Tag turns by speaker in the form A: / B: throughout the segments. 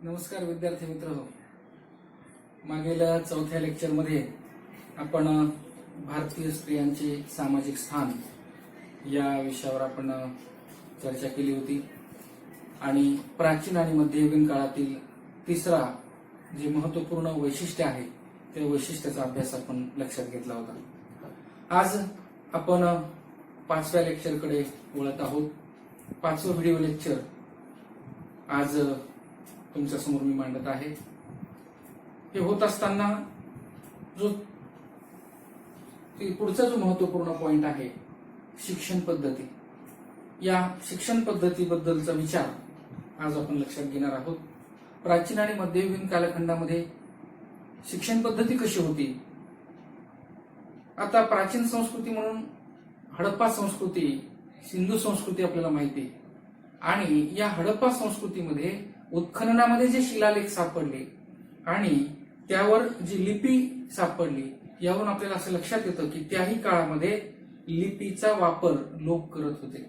A: नमस्कार विद्यार्थी मित्र हो. मागील चौथ्या लेक्चरमध्ये आपण भारतीय स्त्रियांचे सामाजिक स्थान या विषयावर आपण चर्चा केली होती आणि प्राचीन आणि मध्ययुगीन काळातील तिसरा जे महत्त्वपूर्ण वैशिष्ट्य आहे त्या वैशिष्ट्याचा अभ्यास आपण लक्षात घेतला होता. आज आपण पाचव्या लेक्चरकडे वळत आहोत. पाचवं व्हिडिओ लेक्चर आज तुमच्या समोर मी मांडत आहे. हे होत असताना जो पुढचा जो महत्त्वपूर्ण पॉइंट आहे शिक्षण पद्धती, या शिक्षण पद्धतीबद्दलचा विचार आज आपण लक्षात घेणार आहोत. प्राचीन आणि मध्ययुगीन कालखंडामध्ये शिक्षण पद्धती कशी होती. आता प्राचीन संस्कृती म्हणून हडप्पा संस्कृती, सिंधू संस्कृती आपल्याला माहिती, आणि या हडप्पा संस्कृतीमध्ये उत्खननामध्ये जे शिलालेख सापडले आणि त्यावर जी लिपी सापडली यावरून आपल्याला असं लक्षात येतं की त्याही काळामध्ये लिपीचा वापर लोक करत होते.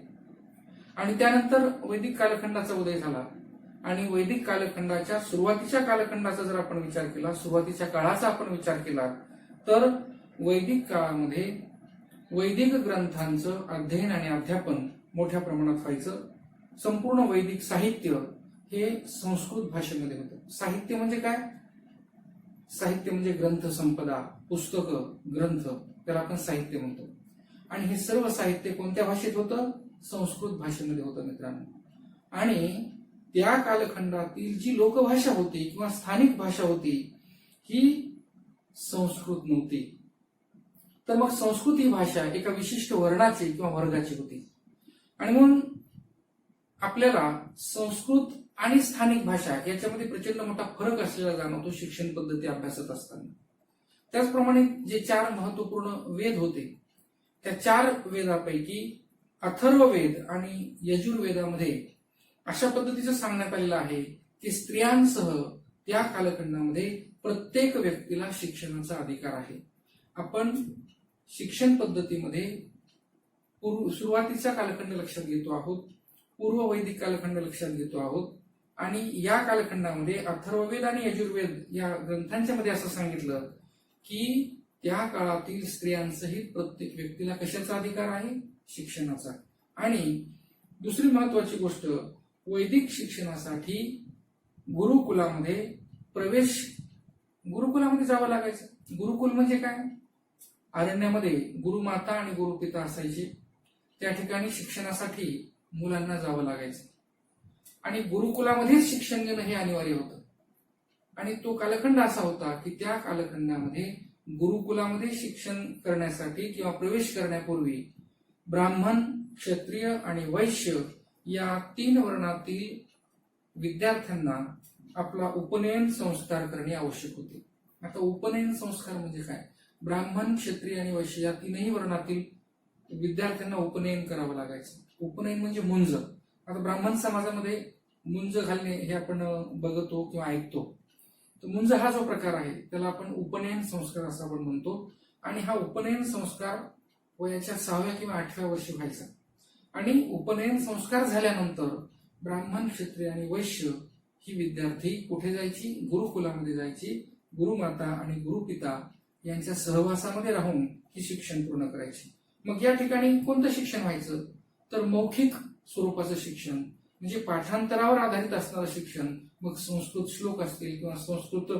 A: आणि त्यानंतर वैदिक कालखंडाचा उदय झाला आणि वैदिक कालखंडाच्या सुरुवातीच्या कालखंडाचा जर आपण विचार केला, सुरुवातीच्या काळाचा आपण विचार केला तर वैदिक काळामध्ये वैदिक ग्रंथांचं अध्ययन आणि अध्यापन मोठ्या प्रमाणात व्हायचं. संपूर्ण वैदिक साहित्य हे संस्कृत भाषेमध्ये होतं. साहित्य म्हणजे काय? साहित्य म्हणजे ग्रंथ संपदा, पुस्तकं, ग्रंथ, त्याला आपण साहित्य म्हणतो. आणि हे सर्व साहित्य कोणत्या भाषेत होतं? संस्कृत भाषेमध्ये होतं मित्रांनो. आणि त्या कालखंडातील जी लोकभाषा होती किंवा स्थानिक भाषा होती ही संस्कृत नव्हती. तर मग संस्कृत ही भाषा एका विशिष्ट वर्णाची किंवा वर्गाची होती. आणि म्हणून आपल्याला संस्कृत आणि स्थानिक भाषा याच्यामध्ये प्रचंड मोठा फरक असलेला जाणवतो शिक्षण पद्धती अभ्यासत असताना. त्याचप्रमाणे जे 4 महत्वपूर्ण वेद होते त्या 4 वेदापैकी अथर्ववेद आणि यजुर्वेदामध्ये अशा पद्धतीचं सांगण्यात आलेलं आहे की स्त्रियांसह त्या कालखंडामध्ये प्रत्येक व्यक्तीला शिक्षणाचा अधिकार आहे. आपण शिक्षण पद्धतीमध्ये सुरुवातीचा कालखंड लक्षात घेतो आहोत, पूर्व वैदिक कालखंड लक्षात घेतो आहोत. आणि या कालखंडामध्ये अथर्ववेद आणि यजुर्वेद या ग्रंथांच्या मध्ये असं सांगितलं की त्या काळातील स्त्रियांसहित प्रत्येक व्यक्तीला कशाचा अधिकार आहे? शिक्षणाचा. आणि दुसरी महत्वाची गोष्ट, वैदिक शिक्षणासाठी गुरुकुलामध्ये प्रवेश, गुरुकुलामध्ये जावं लागायचं. गुरुकुल म्हणजे काय? अरण्यामध्ये गुरुमाता आणि गुरुपिता असायचे. त्या ठिकाणी शिक्षणासाठी मुलांना जावं लागायचं आणि गुरुकुलामध्येच शिक्षण घेणं हे अनिवार्य होतं. आणि तो कालखंड असा होता की त्या कालखंडामध्ये गुरुकुलामध्ये शिक्षण करण्यासाठी किंवा प्रवेश करण्यापूर्वी ब्राह्मण, क्षत्रिय आणि वैश्य या 3 वर्णातील विद्यार्थ्यांना आपला उपनयन संस्कार करणे आवश्यक होते. आता उपनयन संस्कार म्हणजे काय? ब्राह्मण, क्षत्रिय आणि वैश्य या 3ही वर्णातील विद्यार्थ्यांना उपनयन करावं लागायचं. उपनयन म्हणजे मुंज. आता ब्राह्मण समाजामध्ये मुंज घालणे हे आपण बघतो किंवा ऐकतो. तर मुंज हा जो प्रकार आहे त्याला आपण उपनयन संस्कार असं आपण म्हणतो. आणि हा उपनयन संस्कार वयाच्या 6व्या किंवा 8व्या वर्षी व्हायचा. आणि उपनयन संस्कार झाल्यानंतर ब्राह्मण, क्षत्रिय आणि वैश्य ही विद्यार्थी कुठे जायची? गुरुकुलामध्ये जायची. गुरुमाता आणि गुरुपिता यांच्या सहवासामध्ये राहून ही शिक्षण पूर्ण करायची. मग या ठिकाणी कोणतं शिक्षण व्हायचं? तर मौखिक स्वरूपाचं शिक्षण म्हणजे पाठांतरावर आधारित असणारं शिक्षण. मग संस्कृत श्लोक असतील किंवा संस्कृत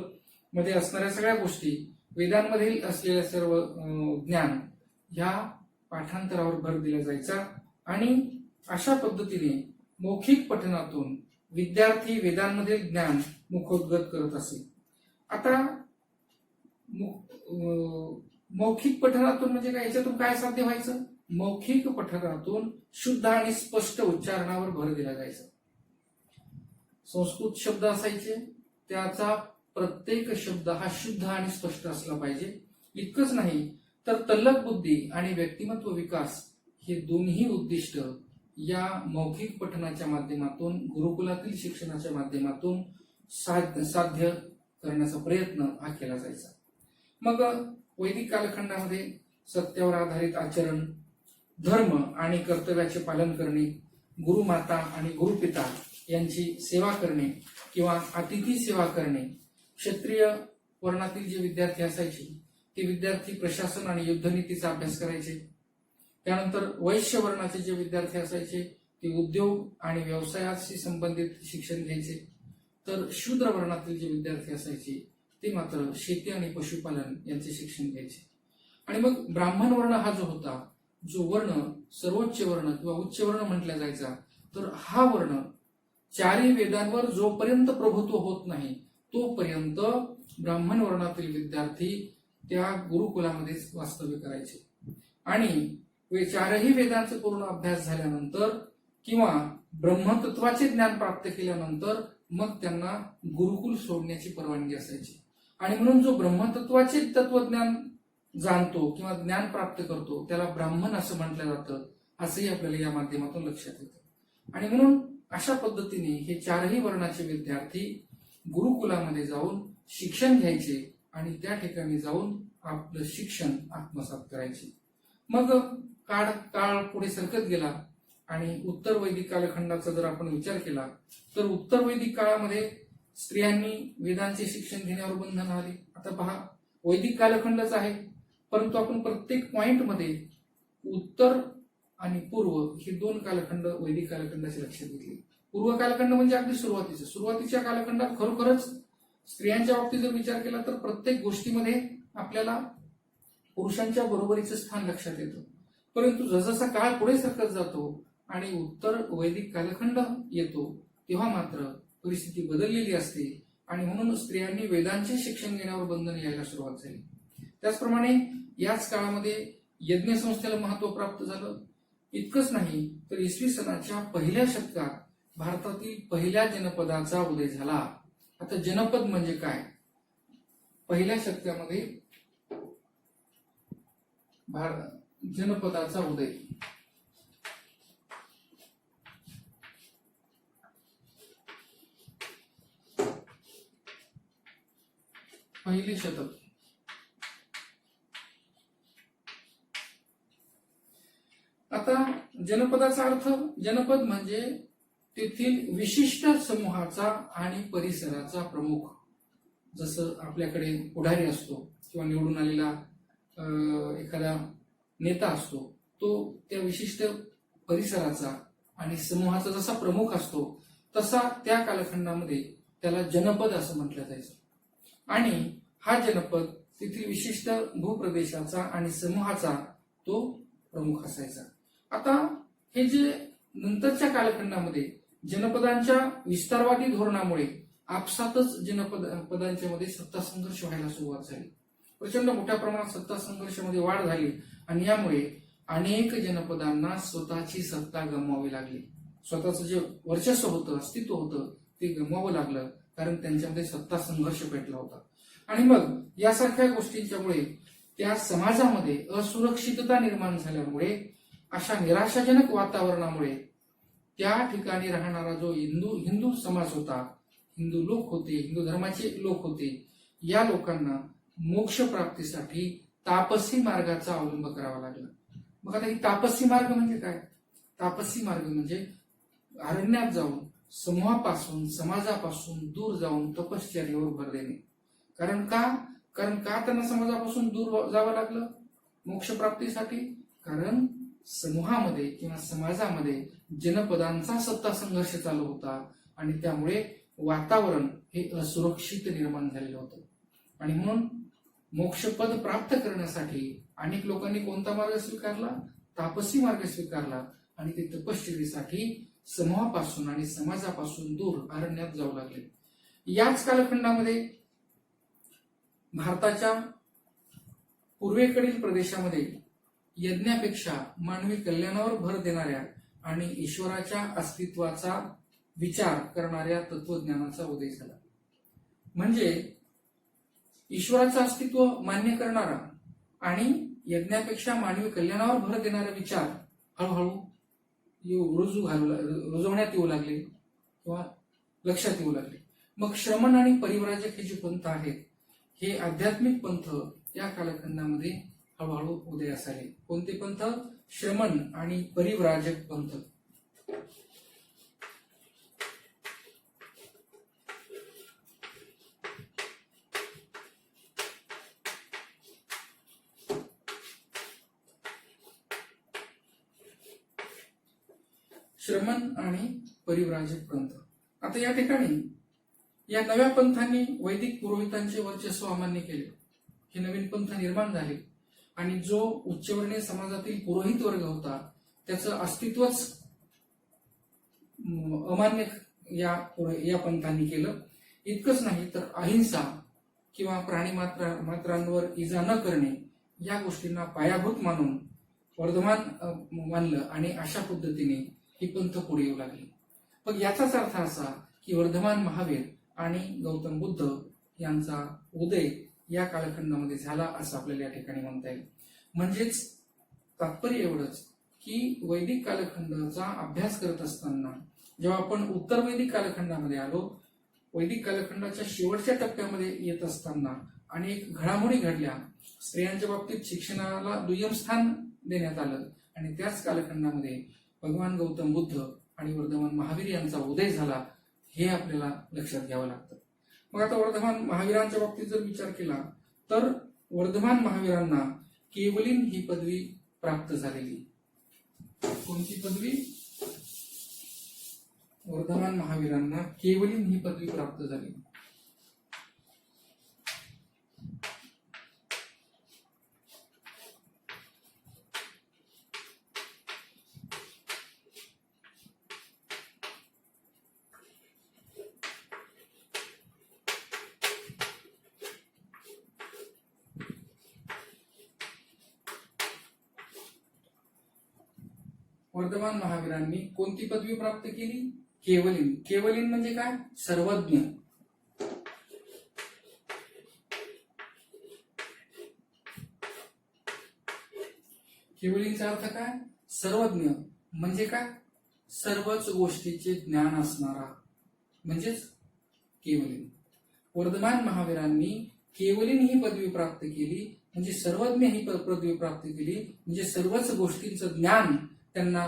A: मध्ये असणाऱ्या सगळ्या गोष्टी, वेदांमध्ये असलेल्या सर्व ज्ञान ह्या पाठांतरावर भर दिला जायचा. आणि अशा पद्धतीने मौखिक पठणातून विद्यार्थी वेदांमधील ज्ञान मुखोद्गत करत असे. आता मौखिक पठणातून म्हणजे काय? याच्यातून काय साध्य व्हायचं? मौखिक पठणातून शुद्ध आणि स्पष्ट उच्चारणावर भर दिला जायचा. संस्कृत शब्द असायचे, त्याचा प्रत्येक शब्द हा शुद्ध आणि स्पष्ट असला पाहिजे. इतकंच नाही तर तल्लख बुद्धी आणि व्यक्तिमत्व विकास हे दोन्ही उद्दिष्ट या मौखिक पठणाच्या माध्यमातून, गुरुकुलातील शिक्षणाच्या माध्यमातून साध्य करण्याचा प्रयत्न हा केला जायचा. मग वैदिक कालखंडामध्ये सत्यावर आधारित आचरण, धर्म आणि कर्तव्याचे पालन करणे, गुरुमाता आणि गुरुपिता यांची सेवा करणे किंवा अतिथी सेवा करणे. क्षत्रिय वर्णातील जे विद्यार्थी असायचे ते विद्यार्थी प्रशासन आणि युद्धनीतीचा अभ्यास करायचे. त्यानंतर वैश्य वर्णाचे जे विद्यार्थी असायचे ते उद्योग आणि व्यवसायाशी संबंधित शिक्षण घ्यायचे. तर शूद्र वर्णातील जे विद्यार्थी असायचे ते मात्र शेती आणि पशुपालन यांचे शिक्षण घ्यायचे. आणि मग ब्राह्मण वर्ण हा जो होता, जो वर्ण सर्वोच्च वर्ण किंवा उच्च वर्ण म्हटला जायचा, तर हा वर्ण चारही वेदांवर जोपर्यंत प्रभुत्व होत नाही तोपर्यंत ब्राह्मण वर्णातील विद्यार्थी त्या गुरुकुलामध्येच वास्तव्य करायचे. आणि चारही वेदांचा पूर्ण अभ्यास झाल्यानंतर किंवा ब्रह्मतत्वाचे ज्ञान प्राप्त केल्यानंतर मग त्यांना गुरुकुल सोडण्याची परवानगी असायची. आणि म्हणून जो ब्रह्मतत्वाचे तत्वज्ञान जाणतो किंवा ज्ञान प्राप्त करतो त्याला ब्राह्मण असं म्हटलं जातं, असंही आपल्याला या माध्यमातून लक्षात येतं. आणि म्हणून अशा पद्धतीने हे चारही वर्णाचे विद्यार्थी गुरुकुलामध्ये जाऊन शिक्षण घ्यायचे आणि त्या ठिकाणी जाऊन आपलं शिक्षण आत्मसात करायचे. मग काळ पुढे सरकत गेला आणि उत्तर वैदिक कालखंडाचा जर आपण विचार केला तर उत्तर वैदिक काळामध्ये स्त्रियांनी वेदांचे शिक्षण घेण्यावर बंधन आले. आता पहा, वैदिक कालखंडच आहे, परंतु आपण प्रत्येक पॉइंटमध्ये उत्तर आणि पूर्व हे दोन कालखंड वैदिक कालखंडाचे लक्षात घेतले. पूर्व कालखंड म्हणजे अगदी सुरुवातीच्या कालखंडात खरोखरच स्त्रियांच्या बाबतीत जर विचार केला तर प्रत्येक गोष्टीमध्ये आपल्याला पुरुषांच्या बरोबरीचं स्थान लक्षात येतं. परंतु जसजसा काळ पुढे सरकत जातो आणि उत्तर वैदिक कालखंड येतो तेव्हा मात्र परिस्थिती बदललेली असते आणि म्हणून स्त्रियांनी वेदांचे शिक्षण घेण्यावर बंधन यायला सुरुवात झाली. त्याचप्रमाणे याच काळामध्ये यज्ञ संस्थेला महत्व प्राप्त झालं. इतकंच नाही तर इसवी सनाच्या पहिल्या शतकात भारतातील पहिल्या जनपदाचा उदय झाला. आता जनपद म्हणजे काय? पहिल्या शतकामध्ये जनपदाचा उदय. पहिले शतक. आता जनपदाचा अर्थ, जनपद म्हणजे तेथील विशिष्ट समूहाचा आणि परिसराचा प्रमुख. जसं आपल्याकडे पुढारी असतो किंवा निवडून आलेला एखादा नेता असतो, तो त्या विशिष्ट परिसराचा आणि समूहाचा जसा प्रमुख असतो तसा त्या कालखंडामध्ये त्याला जनपद असं म्हटलं जायचं. आणि हा जनपद तेथील विशिष्ट भूप्रदेशाचा आणि समूहाचा तो प्रमुख असायचा. आता हे जे नंतरच्या कालखंडामध्ये जनपदांच्या विस्तारवादी धोरणामुळे आपसातच जनपदांच्या मध्ये सत्ता संघर्ष व्हायला सुरुवात झाली. प्रचंड मोठ्या प्रमाणात सत्ता संघर्षामध्ये वाढ झाली आणि यामुळे अनेक जनपदांना स्वतःची सत्ता गमवावी लागली. स्वतःचं जे वर्चस्व होतं, अस्तित्व होतं ते गमवावं लागलं, कारण त्यांच्यामध्ये सत्ता संघर्ष पेटला होता. आणि मग यासारख्या गोष्टींच्यामुळे त्या समाजामध्ये असुरक्षितता निर्माण झाल्यामुळे अशा निराशाजनक वातावरणामुळे त्या ठिकाणी राहणारा जो हिंदू समाज होता, हिंदू लोक होते, हिंदू धर्माचे लोक होते, या लोकांना मोक्ष प्राप्तीसाठी तापसी मार्गाचा अवलंब करावा लागला. मग आता ही तापसी मार्ग म्हणजे काय? तापसी मार्ग म्हणजे अरण्यात जाऊन समूहापासून समाजापासून दूर जाऊन तपश्चर्येवर भर देणे. कारण का त्यांना समाजापासून दूर जावं लागलं मोक्ष प्राप्तीसाठी? कारण समूहामध्ये किंवा समाजामध्ये जनपदांचा सत्ता संघर्ष चालू होता आणि त्यामुळे वातावरण हे असुरक्षित निर्माण झालेलं होतं. आणि म्हणून मोक्षपद प्राप्त करण्यासाठी अनेक लोकांनी कोणता मार्ग स्वीकारला? तापसी मार्ग स्वीकारला आणि ते तपश्चर्येसाठी समूहापासून आणि समाजापासून दूर अरण्यात जाऊ लागले. याच कालखंडामध्ये भारताच्या पूर्वेकडील प्रदेशामध्ये यज्ञापेक्षा मानवी कल्याणावर भर देणाऱ्या आणि ईश्वराच्या अस्तित्वाचा विचार करणाऱ्या तत्वज्ञानाचा उदय झाला. म्हणजे ईश्वराचं अस्तित्व मान्य करणारा आणि यज्ञापेक्षा मानवी कल्याणावर भर देणारे विचार हळूहळू रुजवण्यात येऊ लागले किंवा लक्षात येऊ लागले. मग श्रमण आणि परिव्राजक हे जे पंथ आहेत, हे आध्यात्मिक पंथ या कालखंडामध्ये हळूहळू उदयास आले. कोणते पंथ? श्रमण आणि परिव्राजक पंथ. श्रमण आणि परिव्राजक पंथ. आता या ठिकाणी या नव्या पंथांनी वैदिक पुरोहितांचे वर्चस्व अमान्य केले. हे नवीन पंथ निर्माण झाले आणि जो उच्चवर्णीय समाजातील पुरोहित वर्ग होता त्याचं अस्तित्वच अमान्य या पंथांनी केलं. इतकंच नाही तर अहिंसा किंवा प्राणी मात्रांवर इजा न करणे या गोष्टींना पायाभूत मानून वर्धमान मानलं आणि अशा पद्धतीने ही पंथ पुढे येऊ लागली. मग याचाच अर्थ असा की वर्धमान महावीर आणि गौतम बुद्ध यांचा उदय या कालखंडामध्ये झाला असं आपल्याला या ठिकाणी म्हणता येईल. म्हणजेच तात्पर्य एवढंच की वैदिक कालखंडाचा अभ्यास करत असताना जेव्हा आपण उत्तर वैदिक कालखंडामध्ये आलो, वैदिक कालखंडाच्या शेवटच्या टप्प्यामध्ये येत असताना अनेक घडामोडी घडल्या. स्त्रियांच्या बाबतीत शिक्षणाला दुय्यम स्थान देण्यात आलं आणि त्याच कालखंडामध्ये भगवान गौतम बुद्ध आणि वर्धमान महावीर यांचा उदय झाला, हे आपल्याला लक्षात घ्यावं लागतं. मग आता वर्धमान महावीरांच्या बाबतीत जर विचार केला तर वर्धमान महावीरांना केवलीन ही पदवी प्राप्त झालेली. कोणती पदवी? वर्धमान महावीरांना केवलीन ही पदवी प्राप्त झाली. वर्धमान महावीरांनी कोणती पदवी प्राप्त केली? केवलीन. केवलीन म्हणजे काय? सर्वज्ञ. केवलीनचा अर्थ काय? सर्वज्ञ म्हणजे काय? सर्वच गोष्टीचे ज्ञान असणारा म्हणजेच केवलीन. वर्धमान महावीरांनी केवलीन ही पदवी प्राप्त केली म्हणजे सर्वज्ञ ही पदवी प्राप्त केली म्हणजे सर्वच गोष्टींचं ज्ञान त्यांना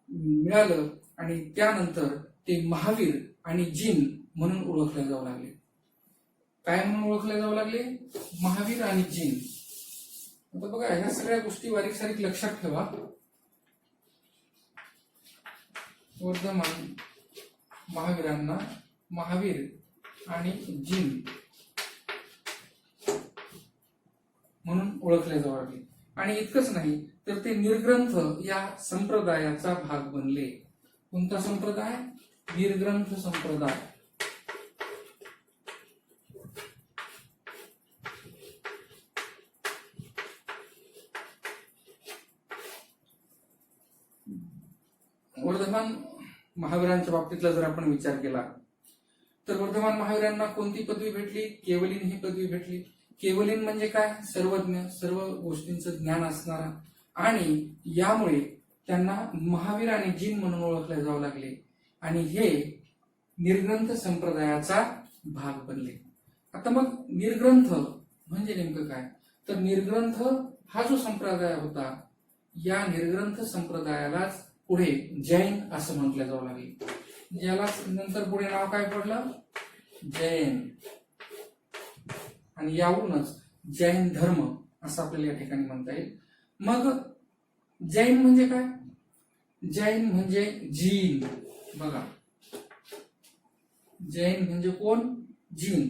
A: मिळालं आणि त्यानंतर ते महावीर आणि जिन म्हणून ओळखले जाऊ लागले. काय म्हणून ओळखले जाऊ लागले? महावीर आणि जिन. आता बघा, ह्या सगळ्या गोष्टी बारीक सारीक लक्षात ठेवा. वर्धमान महावीरांना महावीर आणि जिन म्हणून ओळखले जाऊ लागले. आणि इतकंच नाही तर ते निर्ग्रंथ या संप्रदायाचा भाग बनले. कोणता संप्रदाय? निर्ग्रंथ संप्रदाय. वर्धमान महावीरांच्या बाबतीतला जर आपण विचार केला तर वर्धमान महावीरांना कोणती पदवी भेटली? केवलीन ही पदवी भेटली. केवलीन म्हणजे काय? सर्वज्ञ, सर्व गोष्टींचं ज्ञान असणारा. आणि यामुळे त्यांना महावीर आणि जिन म्हणून ओळखले जाऊ लागले आणि हे निर्ग्रंथ संप्रदायाचा भाग बनले. आता मग निर्ग्रंथ म्हणजे नेमकं काय? तर निर्ग्रंथ हा जो संप्रदाय होता या निर्ग्रंथ संप्रदायालाच पुढे जैन असं म्हटलं जाऊ लागले. याला नंतर पुढे नाव काय पडलं? जैन. आणि यावरूनच जैन धर्म असं आपल्याला या ठिकाणी म्हणता येईल. मग जैन म्हणजे काय? जैन म्हणजे जीन. बघा, जैन म्हणजे कोण? जीन.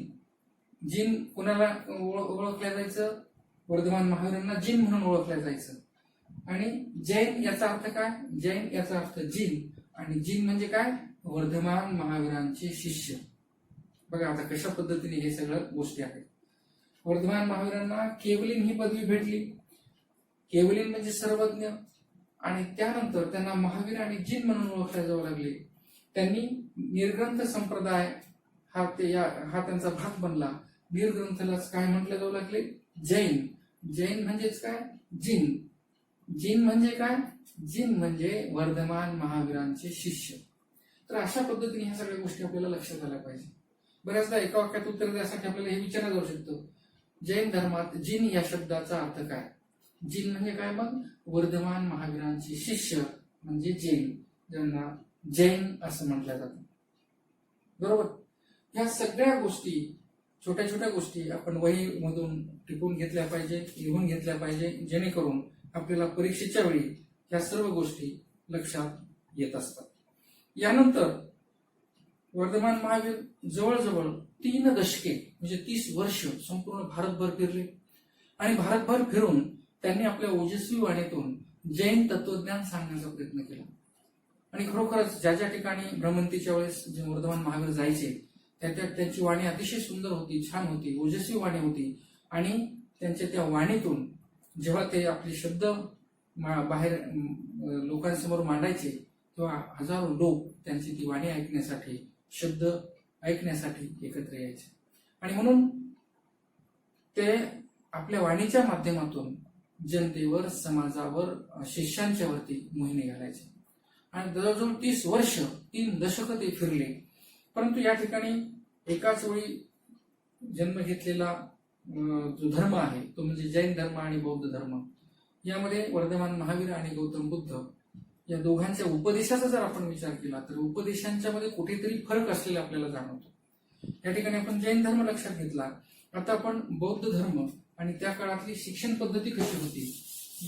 A: जीन कोणाला ओळखल्या जायचं? वर्धमान महावीरांना जीन म्हणून ओळखल्या जायचं. आणि जैन याचा अर्थ काय? जैन याचा अर्थ जीन. आणि जीन म्हणजे काय? वर्धमान महावीरांचे शिष्य. बघा आता कशा पद्धतीने हे सगळं गोष्टी आहेत. वर्धमान महावीरांना केवलीन ही पदवी भेटली. केवलीन म्हणजे सर्वज्ञ. आणि त्यानंतर त्यांना महावीर आणि जिन म्हणून ओळखले जाऊ लागले. त्यांनी निर्ग्रंथ संप्रदाय हा त्यांचा भाग बनला. निर्ग्रंथलाच काय म्हटलं जाऊ लागले? जैन. जैन म्हणजेच काय? जिन. जिन म्हणजे काय? जिन म्हणजे वर्धमान महावीरांचे शिष्य. तर अशा पद्धतीने ह्या सगळ्या गोष्टी आपल्याला लक्षात आल्या पाहिजे. बऱ्याचदा एका वाक्यात उत्तर द्यासाठी आपल्याला हे विचारलं जाऊ शकतं, जैन धर्मात जिन या शब्दाचा अर्थ काय? जिन म्हणजे काय? मग वर्धमान महावीरांचे शिष्य म्हणजे जैन, ज्यांना जैन असं म्हटलं जातं. बरोबर. ह्या सगळ्या गोष्टी, छोट्या छोट्या गोष्टी आपण वहीमधून टिपून घेतल्या पाहिजे, लिहून घेतल्या पाहिजे, जेणेकरून आपल्याला परीक्षेच्या वेळी ह्या सर्व गोष्टी लक्षात येत असतात. यानंतर वर्धमान महावीर जवळजवळ 3 दशके म्हणजे 30 वर्ष संपूर्ण भारतभर फिरले आणि भारतभर फिरून त्यांनी आपल्या ओजस्वी वाणीतून जैन तत्वज्ञान सांगण्याचा प्रयत्न केला. आणि खरोखरच ज्या ज्या ठिकाणी भ्रमंतीच्या वेळेस जे वर्धमान महावीर जायचे त्यांची वाणी अतिशय सुंदर होती, छान होती, ओजस्वी वाणी होती. आणि त्यांच्या त्या वाणीतून जेव्हा ते आपले शब्द बाहेर लोकांसमोर मांडायचे तेव्हा हजारो लोक त्यांची ती वाणी ऐकण्यासाठी, शब्द ऐकण्यासाठी एकत्र यायचे. आणि म्हणून ते आपल्या वाणीच्या माध्यमातून जनतेवर, समाजावर, शिष्यांच्या वरती मोहिनी घालायचे. आणि जवळजवळ 30 वर्ष 3 दशकं ते फिरले. परंतु या ठिकाणी एकाच वेळी जन्म घेतलेला जो धर्म आहे तो म्हणजे जैन धर्म आणि बौद्ध धर्म, यामध्ये वर्धमान महावीर आणि गौतम बुद्ध या दोघांच्या उपदेशाचा जर आपण विचार केला तर उपदेशांच्या मध्ये कुठेतरी फरक असलेला आपल्याला जाणवतो. या ठिकाणी आपण जैन धर्म लक्षात घेतला, आता आपण बौद्ध धर्म आणि त्या काळातली शिक्षण पद्धती कशी होती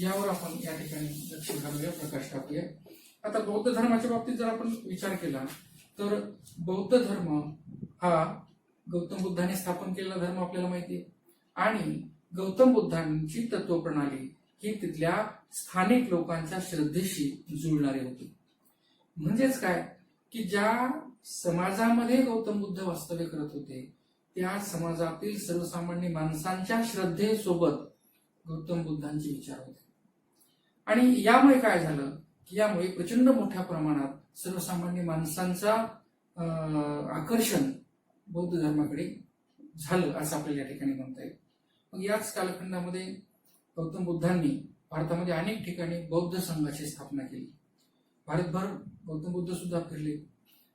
A: यावर आपण या ठिकाणी लक्ष घालूया, प्रकाश टाकूया. आता बौद्ध धर्माच्या बाबतीत जर आपण विचार केला तर बौद्ध धर्म हा गौतम बुद्धाने स्थापन केलेला धर्म आपल्याला माहिती आहे. आणि गौतम बुद्धांची तत्वप्रणाली ही तिथल्या स्थानिक लोकांच्या श्रद्धेशी जुळणारी होती. म्हणजेच काय की ज्या समाजामध्ये गौतम बुद्ध वास्तव्य करत होते त्या समाजातील सर्वसामान्य माणसांच्या श्रद्धेसोबत गौतम बुद्धांचे विचार होते. आणि यामुळे काय झालं की यामुळे प्रचंड मोठ्या प्रमाणात सर्वसामान्य माणसांचा आकर्षण बौद्ध धर्माकडे झालं असं आपल्याला या ठिकाणी म्हणता येईल. मग याच कालखंडामध्ये गौतम बुद्धांनी भारतामध्ये अनेक ठिकाणी बौद्ध संघाची स्थापना केली. भारतभर गौतम बुद्ध सुद्धा फिरले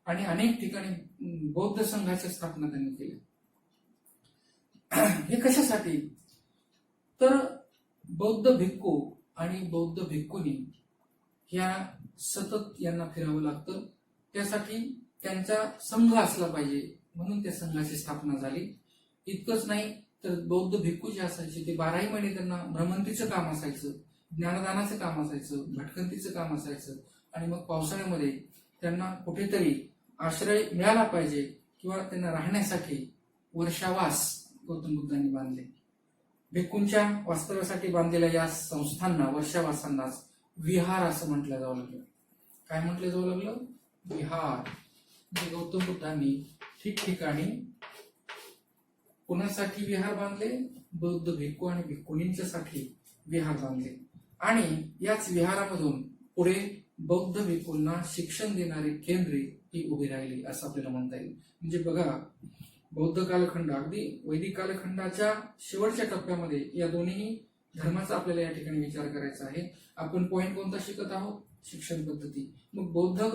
A: आणि अनेक ठिकाणी बौद्ध संघाची स्थापना त्यांनी केली. हे कशासाठी तर बौद्ध भिक्खू आणि बौद्ध भिक्खुनी ह्या सतत यांना फिरावं लागतं, त्यासाठी त्यांचा संघ असला पाहिजे म्हणून त्या संघाची स्थापना झाली. इतकंच नाही तर बौद्ध भिक्खू जे असायचे ते 12ही महिने त्यांना भ्रमंतीचं काम असायचं, ज्ञानदानाचं काम असायचं, भटकंतीचं काम असायचं. आणि मग पावसाळ्यामध्ये त्यांना कुठेतरी आश्रय मिळाला पाहिजे किंवा त्यांना राहण्यासाठी वर्षावास गौतम बुद्धांनी बांधले. भिक्खूंच्या वास्तव्यासाठी बांधलेल्या या संस्थांना, वर्षावासांनाच विहार असं म्हटलं जावं लागलं. काय म्हटलं जावं लागलं? विहार. म्हणजे गौतम बुद्धांनी ठिकठिकाणी कोणासाठी विहार बांधले? बौद्ध भिक्खू आणि भिक्खुनींच्यासाठी विहार बांधले. आणि याच विहारामधून पुढे बौद्ध भिक्खूंना शिक्षण देणारी केंद्रे ही उभी राहिली असं आपल्याला म्हणता येईल. म्हणजे बघा, बौद्ध कालखंड अगदी वैदिक कालखंडाच्या शेवटच्या टप्प्यामध्ये या दोन्ही धर्माचा आपल्याला या ठिकाणी विचार करायचा आहे. आपण पॉइंट कोणता शिकत आहोत? शिक्षण पद्धती. मग बौद्ध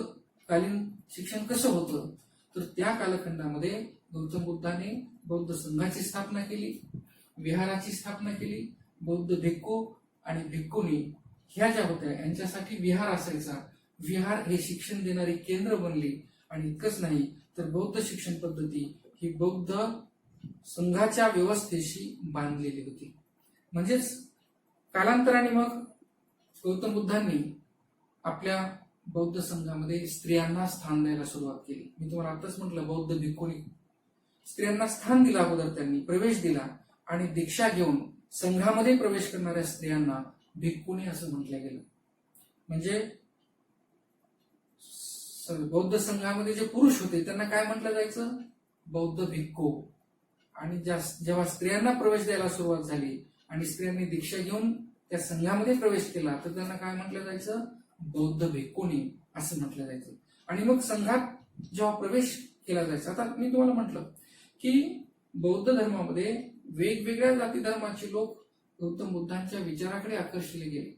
A: कालीन शिक्षण कसं होतं तर त्या कालखंडामध्ये गौतम बुद्धाने बौद्ध संघाची स्थापना केली, विहाराची स्थापना केली. बौद्ध भिक्खू आणि भिक्खुनी ह्या ज्या होत्या यांच्यासाठी विहार असायचा. विहार हे शिक्षण देणारी केंद्र बनली. आणि इतकंच नाही तर बौद्ध शिक्षण पद्धती ही बौद्ध संघाच्या व्यवस्थेशी बांधलेली होती. म्हणजेच कालांतराने मग गौतम बुद्धांनी आपल्या बौद्ध संघामध्ये स्त्रियांना स्थान द्यायला सुरुवात केली. मी तुम्हाला आताच म्हटलं बौद्ध भिक्खुनी स्त्रियांना स्थान दिलं. अगोदर त्यांनी प्रवेश दिला आणि दीक्षा घेऊन संघामध्ये प्रवेश करणाऱ्या स्त्रियांना भिक्खुनी असं म्हटलं गेलं. म्हणजे बौद्ध संघामध्ये जे पुरुष होते त्यांना काय म्हटलं जायचं? बौद्ध भिक्खू. आणि जेव्हा स्त्रियांना प्रवेश द्यायला सुरुवात झाली आणि स्त्रियांनी दीक्षा घेऊन त्या संघामध्ये प्रवेश केला तर त्यांना काय म्हटलं जायचं? बौद्ध भिक्खुनी असं म्हटलं जायचं. आणि मग संघात जेव्हा प्रवेश केला जायचा, आता मी तुम्हाला म्हटलं की बौद्ध धर्मामध्ये वेगवेगळ्या जाती धर्माचे लोक गौतम बुद्धांच्या विचाराकडे आकर्षले गेले.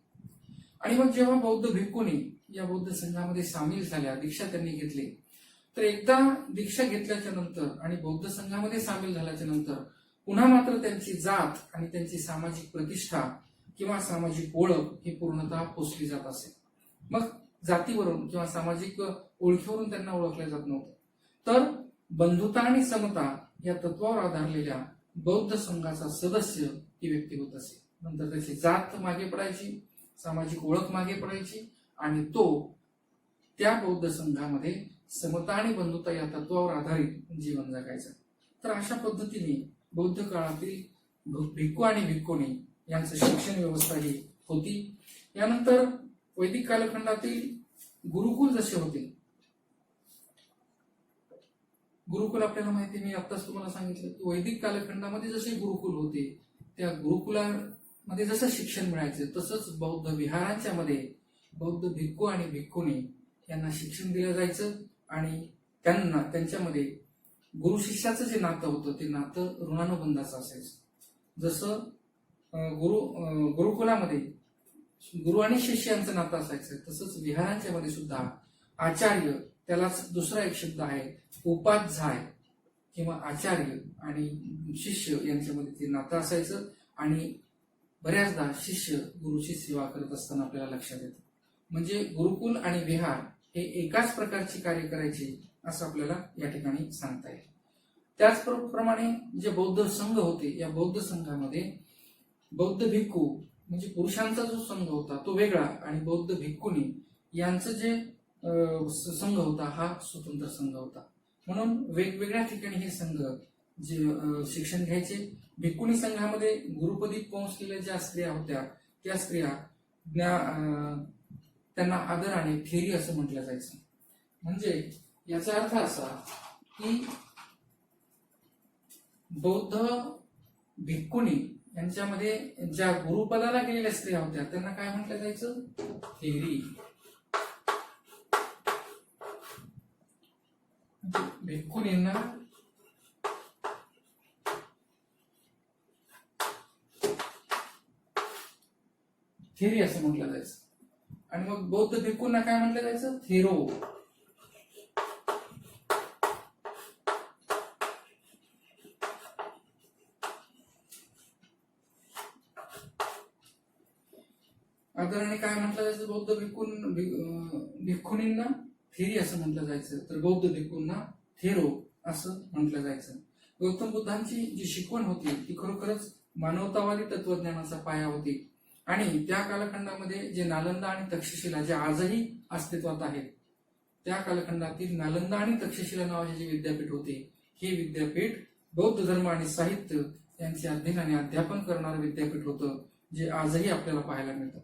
A: आणि मग जेव्हा बौद्ध भिक्खुनी या बौद्ध संघामध्ये सामील झाल्या, दीक्षा त्यांनी घेतली, तर एकदा दीक्षा घेतल्याच्या नंतर आणि बौद्ध संघामध्ये सामील झाल्याच्या नंतर पुन्हा मात्र त्यांची जात आणि त्यांची सामाजिक प्रतिष्ठा किंवा सामाजिक ओळख ही पूर्णतः पोचली जात असे. मग जातीवरून किंवा सामाजिक ओळखीवरून त्यांना ओळखलं जात नव्हतं. तर बंधुता आणि समता या तत्वावर आधारलेल्या बौद्ध संघाचा सदस्य ही व्यक्ती होत असे. नंतर त्याची जात मागे पडायची, सामाजिक ओळख मागे पडायची आणि तो त्या बौद्ध संघामध्ये समता आणि बंधुता या तत्वावर आधारित जीवन जगायचं. तर अशा पद्धतीने बौद्ध काळातील भिक्खू आणि भिक्खुनी यांचं शिक्षण व्यवस्था ही होती. यानंतर वैदिक कालखंडातील गुरुकुल जसे होते, गुरुकुल आपल्याला माहिती, मी आत्ताच तुम्हाला सांगितलं की वैदिक कालखंडामध्ये जसे गुरुकुल होते, त्या गुरुकुलामध्ये जसं शिक्षण मिळायचं तसंच बौद्ध विहारांच्या मध्ये बौद्ध भिक्खू आणि भिक्खुनी यांना शिक्षण दिलं जायचं आणि त्यांच्यामध्ये गुरु शिष्याचं जे नातं होतं ते नातं ऋणानुबंधाचं असायचं. जसं गुरुकुलामध्ये गुरु आणि शिष्यांचं नातं असायचं, तसंच विहारांच्या मध्ये सुद्धा आचार्य, त्यालाच दुसरा एक शब्द आहे उपाध्याय किंवा आचार्य, आणि शिष्य यांच्यामध्ये ते नातं असायचं. आणि बऱ्याचदा शिष्य गुरुची सेवा करत असताना आपल्याला लक्षात येतं. म्हणजे गुरुकुल आणि विहार हे एकाच प्रकारची कार्य करायची असं आपल्याला या ठिकाणी सांगता येईल. त्याचप्रमाणे जे बौद्ध संघ होते, या बौद्ध संघामध्ये बौद्ध भिक्खू म्हणजे पुरुषांचा जो संघ होता तो वेगळा, आणि बौद्ध भिक्खुनी यांचं जे संघ होता हा स्वतंत्र संघ होता. म्हणून वेगवेगळ्या ठिकाणी हे संघ जे शिक्षण घ्यायचे. भिक्खुनी संघामध्ये गुरुपदी पोहोचलेल्या ज्या स्त्रिया होत्या त्या स्त्रिया त्यांना आदराने थेरी असं म्हटलं जायचं. म्हणजे याचा अर्थ असा की बौद्ध भिक्खुनी यांच्यामध्ये ज्या गुरुपदाला गेलेल्या स्त्रिया होत्या त्यांना काय म्हटलं जायचं, थेरी. भिक्खुनींना थेरी असं म्हटलं जायचं. आणि मग बौद्ध भिक्खूंना काय म्हटलं जायचं, थेरो. आदराने काय म्हटलं जायचं, बौद्ध भिक्खुनींना थेरी असं म्हटलं जायचं, तर बौद्ध भिक्खूंना थेरो असं म्हटलं जायचं. गौतम बुद्धांची जी शिकवण होती ती खरोखरच मानवतावादी तत्वज्ञानाचा पाया होती. आणि त्या कालखंडामध्ये जे नालंदा आणि तक्षशिला जे आजही अस्तित्वात आहेत, त्या कालखंडातील नालंदा आणि तक्षशिला नावाचे जे विद्यापीठ होते, हे विद्यापीठ बौद्ध धर्म आणि साहित्य यांचे अध्ययन आणि अध्यापन करणारं विद्यापीठ होतं, जे आजही आपल्याला पाहायला मिळतं.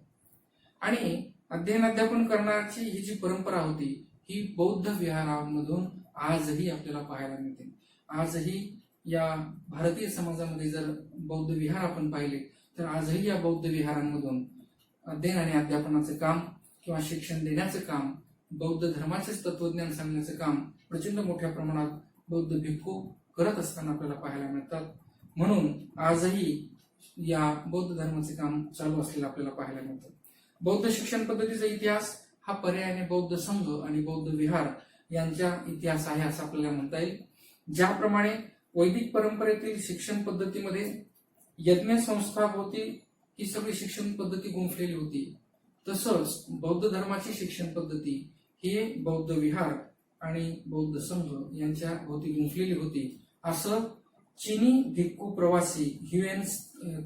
A: आणि अध्ययन अध्यापन करण्याची ही जी परंपरा होती ही बौद्ध विहारांमधून आजही आपल्याला पाहायला मिळते. आजही या भारतीय समाजामध्ये जर बौद्ध विहार आपण पाहिले तर आजही या बौद्ध विहारांमधून अध्ययन आणि अध्यापनाचं काम किंवा शिक्षण देण्याचं काम, बौद्ध धर्माचेच तत्वज्ञान सांगण्याचं काम प्रचंड मोठ्या प्रमाणात बौद्ध भिक्खू करत असताना आपल्याला पाहायला मिळतात. म्हणून आजही या बौद्ध धर्माचे काम चालू असलेलं आपल्याला पाहायला मिळतं. बौद्ध शिक्षण पद्धतीचा इतिहास हा पर्यायाने बौद्ध संघ आणि बौद्ध विहार यांचा इतिहास आहे असं आपल्याला म्हणता येईल. ज्याप्रमाणे वैदिक परंपरेतील शिक्षण पद्धतीमध्ये यज्ञ संस्था होती, ही सगळी शिक्षण पद्धती गुंफलेली होती, तसंच बौद्ध धर्माची शिक्षण पद्धती ही बौद्ध विहार आणि बौद्ध संघ यांच्या भोवती गुंफलेली होती असं चीनी भिक्खू प्रवासी ह्युएन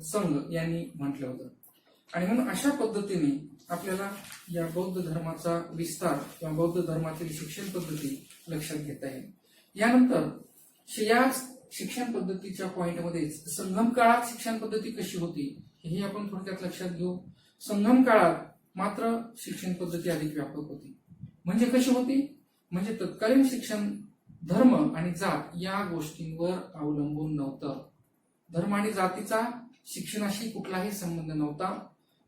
A: संघ यांनी म्हटलं होतं. आणि म्हणून अशा पद्धतीने आपल्याला या बौद्ध धर्माचा विस्तार किंवा बौद्ध धर्मातील शिक्षण पद्धती लक्षात घेता येईल. यानंतर याच शिक्षण पद्धतीच्या पॉइंटमध्ये संगम काळात शिक्षण पद्धती कशी होती हे आपण थोडक्यात लक्षात घेऊ. संगम काळात मात्र शिक्षण पद्धती अधिक व्यापक होती. म्हणजे कशी होती, म्हणजे तत्कालीन शिक्षण धर्म आणि जात या गोष्टींवर अवलंबून नव्हतं. धर्म आणि जातीचा शिक्षणाशी कुठलाही संबंध नव्हता.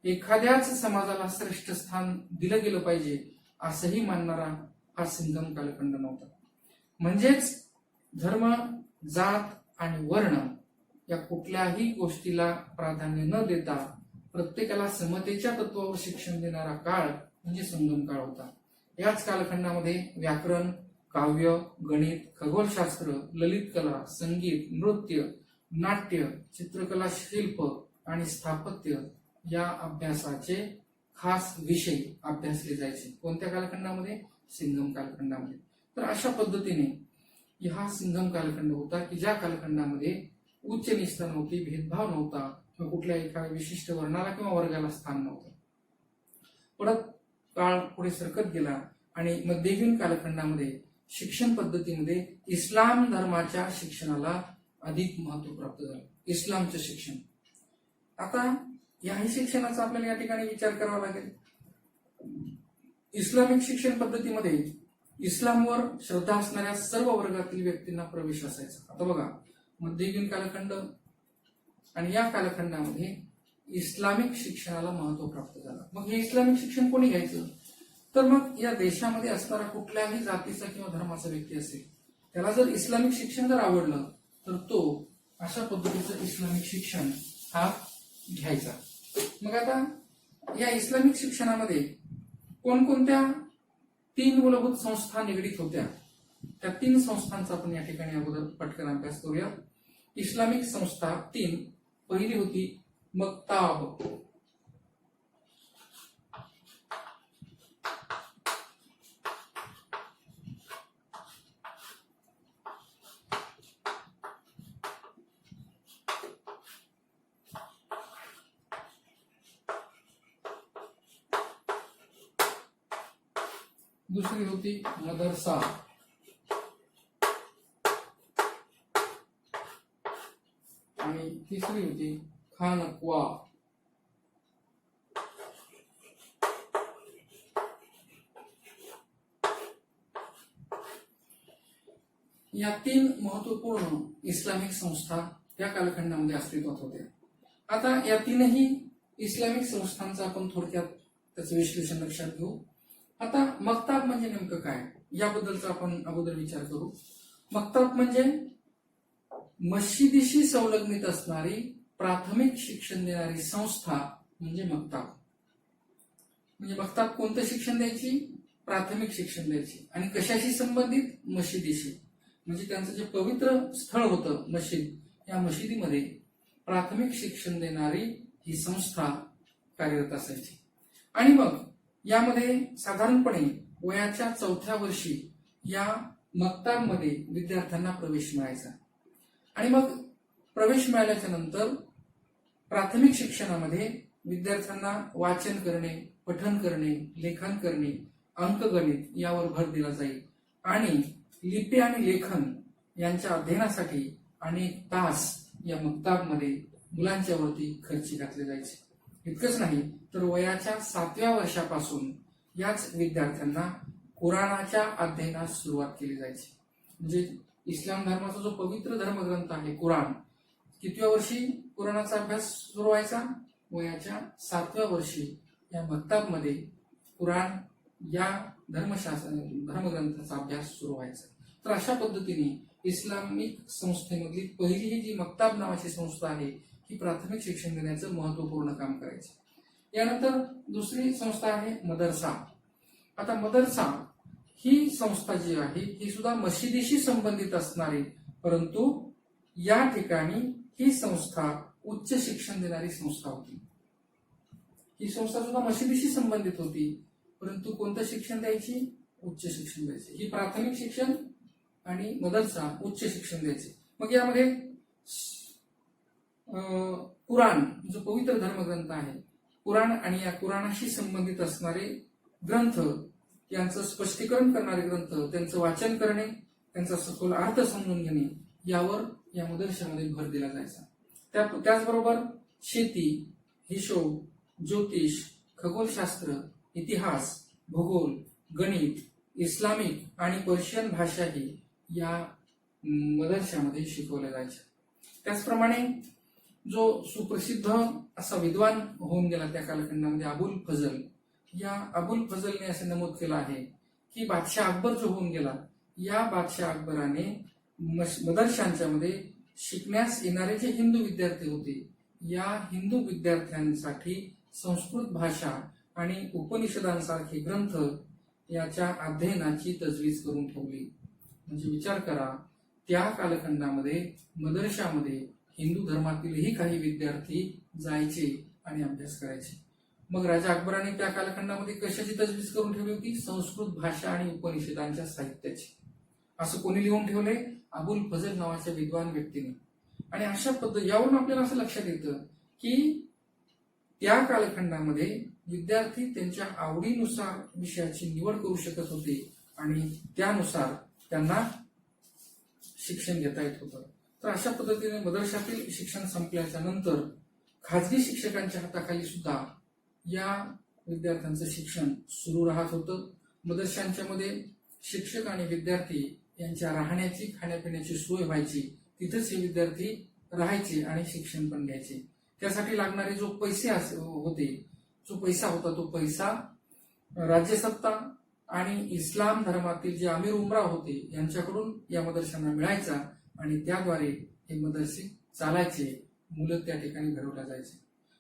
A: एखाद्याच समाजाला श्रेष्ठ स्थान दिलं गेलं पाहिजे असंही मानणारा हा संगम कालखंड नव्हता. म्हणजेच धर्म, जात आणि वर्ण या कुठल्याही गोष्टीला प्राधान्य न देता प्रत्येकाला समतेच्या तत्वावर शिक्षण देणारा काळ म्हणजे संगम काळ होता. याच कालखंडामध्ये व्याकरण, काव्य, गणित, खगोलशास्त्र, ललित कला, संगीत, नृत्य, नाट्य, चित्रकला, शिल्प आणि स्थापत्य या अभ्यासाचे खास विषय अभ्यासले जायचे. कोणत्या कालखंडामध्ये, संगम कालखंडामध्ये. तर अशा पद्धतीने हा संगम कालखंड होता की ज्या कालखंडामध्ये उच्च निस्ता नव्हती, भेदभाव नव्हता किंवा कुठल्या एका विशिष्ट वर्णाला किंवा वर्गाला स्थान नव्हतं. परत काळ पुढे सरकत गेला आणि मध्ययुगीन कालखंडामध्ये शिक्षण पद्धतीमध्ये इस्लाम धर्माच्या शिक्षणाला अधिक महत्व प्राप्त झालं, इस्लामचं शिक्षण. आता याही शिक्षणाचा आपल्याला या ठिकाणी विचार करावा लागेल. इस्लामिक शिक्षण पद्धतीमध्ये इस्लामवर श्रद्धा असणाऱ्या सर्व वर्गातील व्यक्तींना प्रवेश असायचा. आता बघा, मध्ययुगीन कालखंड आणि या कालखंडामध्ये इस्लामिक शिक्षणाला महत्व प्राप्त झालं. मग हे इस्लामिक शिक्षण कोणी घ्यायचं? तर मग या देशामध्ये असणारा कुठल्याही जातीचा किंवा धर्माचा व्यक्ती असेल, त्याला जर इस्लामिक शिक्षण जर आवडलं तर तो अशा पद्धतीचं इस्लामिक शिक्षण हा घ्यायचा. मग आता या इस्लामिक शिक्षणामध्ये कोणकोणत्या 3 मूलभूत संस्था निगडीत होत्या, त्या 3 संस्थांचा आपण या ठिकाणी अगोदर पटकन अभ्यास करूया. इस्लामिक संस्था 3. पहिली होती मक्ताब. दुसरी होती मदरसा. आणि तिसरी होती खानक्वा. या 3 महत्वपूर्ण इस्लामिक संस्था या कालखंडामध्ये अस्तित्वात होत्या. आता या 3ही इस्लामिक संस्थांचा आपण थोडक्यात त्याचं विश्लेषण लक्षात घेऊ. आता मक्ताब म्हणजे नेमकं काय याबद्दलचा आपण अगोदर विचार करू. मक्ताब म्हणजे मशिदीशी संलग्नित असणारी प्राथमिक शिक्षण देणारी संस्था म्हणजे मक्ताब. म्हणजे मक्ताब कोणतं शिक्षण द्यायची? प्राथमिक शिक्षण द्यायची. आणि कशाशी संबंधित? मशिदीशी. म्हणजे त्यांचं जे पवित्र स्थळ होतं मशीद, या मशिदीमध्ये प्राथमिक शिक्षण देणारी ही संस्था कार्यरत असायची. आणि मग यामध्ये साधारणपणे वयाच्या 4थ्या वर्षी या मक्ताबमध्ये विद्यार्थ्यांना प्रवेश मिळायचा. आणि मग प्रवेश मिळाल्याच्या नंतर प्राथमिक शिक्षणामध्ये विद्यार्थ्यांना वाचन करणे, पठण करणे, लेखन करणे, अंकगणित यावर भर दिला जाईल. आणि लिपी आणि लेखन यांच्या अध्ययनासाठी अनेक तास या मक्ताबमध्ये मुलांच्या वरती खर्ची घातले जायचे. इतकंच नाही तर वयाच्या 7व्या वर्षापासून याच विद्यार्थ्यांना कुराणाच्या अध्ययनास सुरुवात केली जायची. म्हणजे इस्लाम धर्माचा जो पवित्र धर्मग्रंथ आहे कुराण, कितव्या वर्षी कुराणाचा अभ्यास सुरू व्हायचा? वयाच्या 7व्या वर्षी या मक्ताबमध्ये कुराण या धर्मग्रंथाचा अभ्यास सुरू व्हायचा. तर अशा पद्धतीने इस्लामिक संस्थेमधली पहिली ही जी मक्ताब नावाची संस्था आहे ही प्राथमिक शिक्षण देण्याचं महत्वपूर्ण काम करायची. यानंतर दुसरी संस्था आहे मदरसा. आता मदरसा ही संस्था जी आहे ही सुद्धा मशिदीशी संबंधित असणारी, परंतु या ठिकाणी ही संस्था उच्च शिक्षण देणारी संस्था होती. ही संस्था सुद्धा मशिदीशी संबंधित होती, परंतु कोणतं शिक्षण द्यायची? उच्च शिक्षण द्यायचे. ही प्राथमिक शिक्षण आणि मदरसा उच्च शिक्षण द्यायचे. मग यामध्ये कुराण जो पवित्र धर्मग्रंथ आहे, कुराण आणि या कुराणाशी संबंधित असणारे ग्रंथ यांचं स्पष्टीकरण करणारे ग्रंथ, त्यांचं वाचन करणे, त्यांचा सखोल अर्थ समजून घेणे यावर या मदरशामध्ये भर दिला जायचा. त्याचबरोबर शेती, हिशोब, ज्योतिष, खगोलशास्त्र, इतिहास, भूगोल, गणित, इस्लामिक आणि पर्शियन भाषाही या मदरशामध्ये शिकवल्या जायच्या. त्याचप्रमाणे जो सुप्रसिद्ध असा विद्वान होऊन गेला त्या कालखंडामध्ये अबुल फजल, या अबुल फजलने असे नमूद केलं आहे की बादशाह अकबर जो होऊन गेला, या बादशाह अकबराने मदरशांच्या मध्ये शिकण्यास येणारे जे हिंदू विद्यार्थी होते, या हिंदू विद्यार्थ्यांसाठी संस्कृत भाषा आणि उपनिषदांसारखे ग्रंथ याच्या अध्ययनाची तजवीज करून ठेवली. म्हणजे विचार करा, त्या कालखंडामध्ये मदरशामध्ये हिंदू धर्मातीलही काही विद्यार्थी जायचे आणि अभ्यास करायचे. मग राजा अकबराने त्या कालखंडामध्ये कशाची तजवीज करून ठेवली होती? संस्कृत भाषा आणि उपनिषदांच्या साहित्याची. असं कोणी लिहून ठेवले? अबुल फजल नावाच्या विद्वान व्यक्तीने. आणि अशा पद्धती यावरून आपल्याला असं लक्षात येतं की त्या कालखंडामध्ये विद्यार्थी त्यांच्या आवडीनुसार विषयाची निवड करू शकत होते आणि त्यानुसार त्यांना शिक्षण घेता येत होतं. तर अशा पद्धतीने मदरशातील शिक्षण संपल्याच्या नंतर खाजगी शिक्षकांच्या हाताखाली सुद्धा या विद्यार्थ्यांचं शिक्षण सुरू राहत होतं. मदरशांच्या मध्ये शिक्षक आणि विद्यार्थी यांच्या राहण्याची खाण्यापिण्याची सोय व्हायची, तिथेच हे विद्यार्थी राहायचे आणि शिक्षण पण घ्यायचे. त्यासाठी लागणारे जो पैसे होते, जो पैसा होता तो पैसा राज्यसत्ता आणि इस्लाम धर्मातील जे अमीर उमरा होते यांच्याकडून या मदरशांना मिळायचा आणि त्याद्वारे हे मदरसे चालायचे, मुलं त्या ठिकाणी घडवल्या जायचे.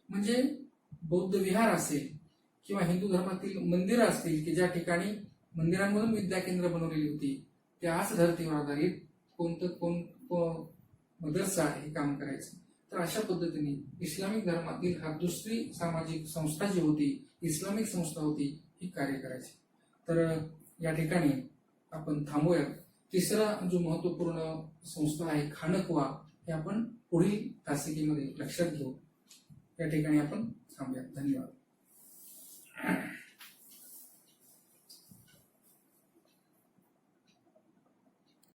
A: म्हणजे बौद्ध विहार असेल किंवा हिंदू धर्मातील मंदिरं असतील की ज्या ठिकाणी मंदिरांमधून विद्या केंद्र बनवलेली होती, त्याच धर्तीवर आधारित कोण मदरसा हे काम करायचं. तर अशा पद्धतीने इस्लामिक धर्मातील हा दुसरी सामाजिक संस्था जी होती, इस्लामिक संस्था होती, ही कार्य करायची. तर या ठिकाणी आपण थांबूयात. तिसरा जो महत्वपूर्ण संस्था आहे खानकवा, हे आपण पुढील तासिकेमध्ये लक्षात घेऊ. या ठिकाणी आपण थांबूयात. धन्यवाद.